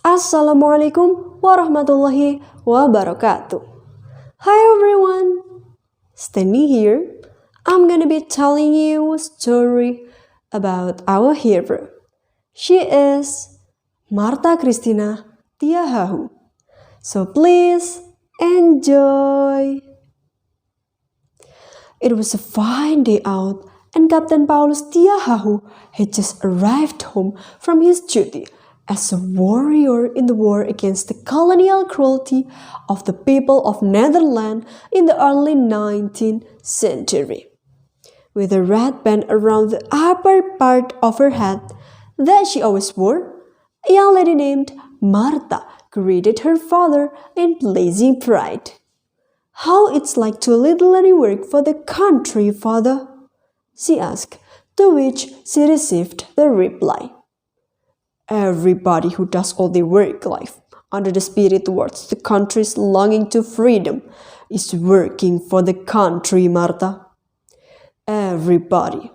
Assalamualaikum warahmatullahi wabarakatuh. Hi everyone. Standing here, I'm gonna be telling you a story about our hero. She is Martha Christina Tiahahu. So please enjoy. It was a fine day out, and Captain Paulus Tiahahu had just arrived home from his duty as a warrior in the war against the colonial cruelty of the people of Netherlands in the early 19th century. With a red band around the upper part of her head that she always wore, a young lady named Martha greeted her father in blazing pride. "How it's like to literally work for the country, father?" she asked, to which she received the reply, "Everybody who does all their work life under the spirit towards the country's longing to freedom is working for the country, Martha. Everybody."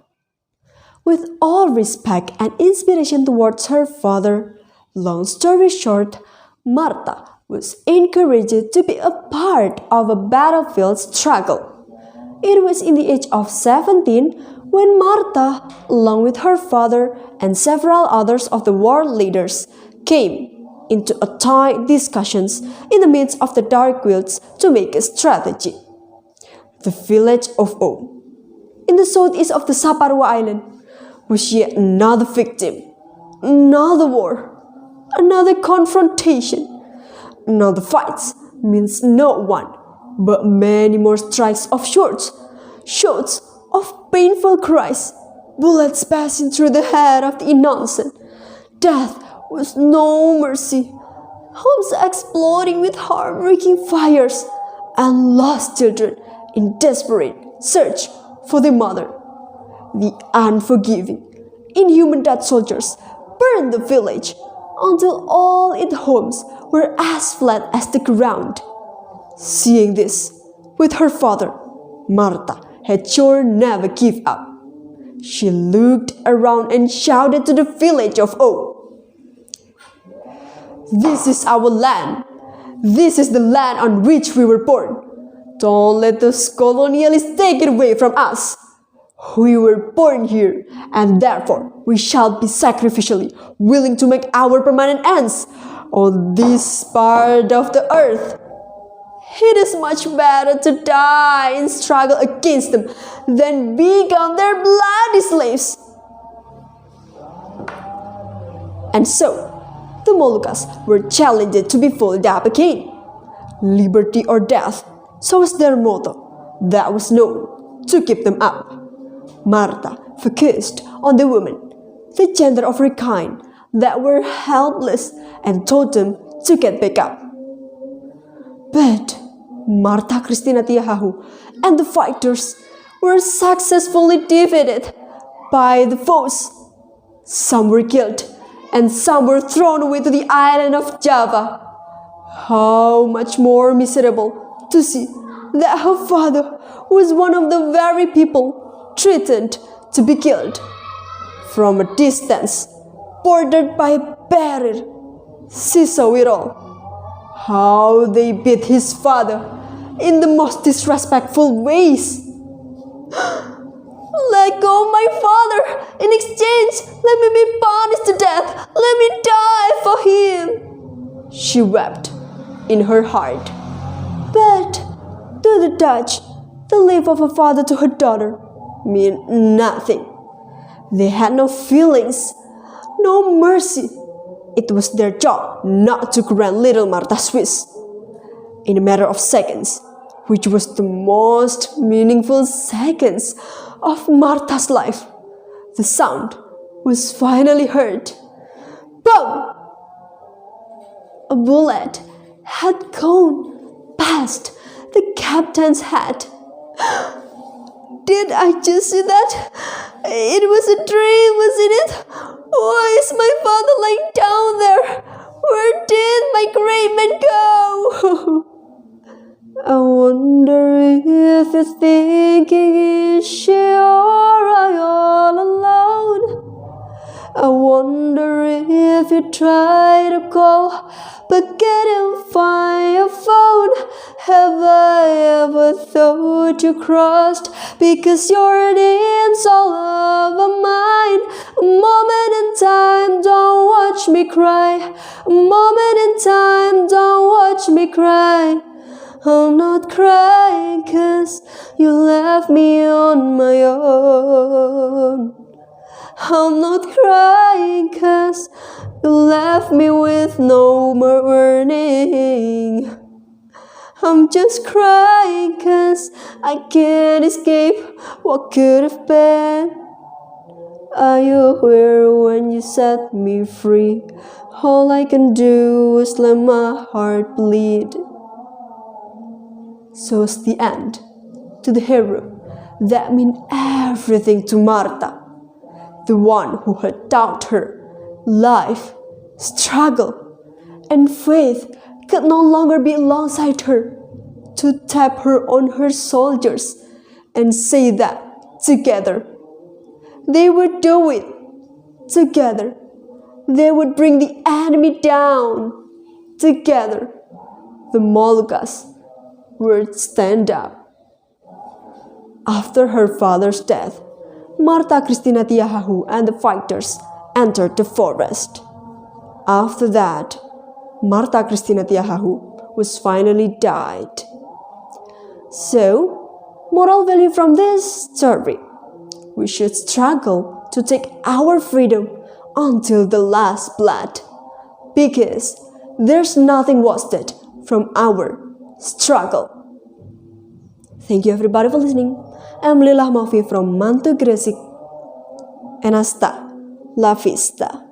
With all respect and inspiration towards her father, long story short, Martha was encouraged to be a part of a battlefield struggle. It was in the age of 17 when Martha, along with her father and several others of the war leaders, came into a tight discussions in the midst of the dark woods to make a strategy. The village of O, in the southeast of the Saparua Island, was yet another victim, another war, another confrontation. Another fights means not one, but many more strikes of swords, shouts of painful cries, bullets passing through the head of the innocent. Death was no mercy. Homes exploding with heartbreaking fires, and lost children in desperate search for their mother. The unforgiving, inhuman Dutch soldiers burned the village until all its homes were as flat as the ground. Seeing this, with her father, Martha had sure never give up. She looked around and shouted to the village of O, "This is our land. This is the land on which we were born. Don't let those colonialists take it away from us. We were born here, and therefore we shall be sacrificially willing to make our permanent ends on this part of the earth. It is much better to die in struggle against them than become their bloody slaves." And so, the Moluccas were challenged to be folded up again. Liberty or death, so was their motto that was known to keep them up. Martha focused on the women, the gender of her kind, that were helpless and told them to get back up. But Martha Christina Tiahahu and the fighters were successfully defeated by the foes. Some were killed and some were thrown away to the island of Java. How much more miserable to see that her father was one of the very people threatened to be killed. From a distance, bordered by a barrier, she saw it all. How they beat his father in the most disrespectful ways. "Let go of my father. In exchange, let me be punished to death. Let me die for him," she wept in her heart. But to the Dutch, the life of a father to her daughter meant nothing. They had no feelings, no mercy. It was their job not to grant little Martha's wish. In a matter of seconds, which was the most meaningful seconds of Martha's life, the sound was finally heard. Boom! A bullet had gone past the captain's head. Did I just see that? It was a dream, wasn't it? Why is my father lying down there? Where did my great man go? I wonder if you're thinking, is she all right all alone? I wonder if you're try to call, but couldn't find your phone. Have I ever thought you crossed? Because your name's all over mine. A moment in time, don't watch me cry. A moment in time, don't watch me cry. I'm not crying 'cause you left me on my own. I'm not crying 'cause you left me with no more warning. I'm just crying 'cause I can't escape what could have been. Are you here when you set me free? All I can do is let my heart bleed. So it's the end to the hero that meant everything to Marta, the one who had taught her life, struggle, and faith could no longer be alongside her to tap her on her soldiers and say that together they would do it. Together they would bring the enemy down. Together the Moluccas would stand up. After her father's death, Marta Christina Tiahahu and the fighters entered the forest. After that, Marta Christina Tiahahu was finally died. So, moral value from this story: we should struggle to take our freedom until the last blood, because there's nothing wasted from our struggle. Thank you everybody for listening. I'm Lillah from Mantu Gresik, and hasta la vista.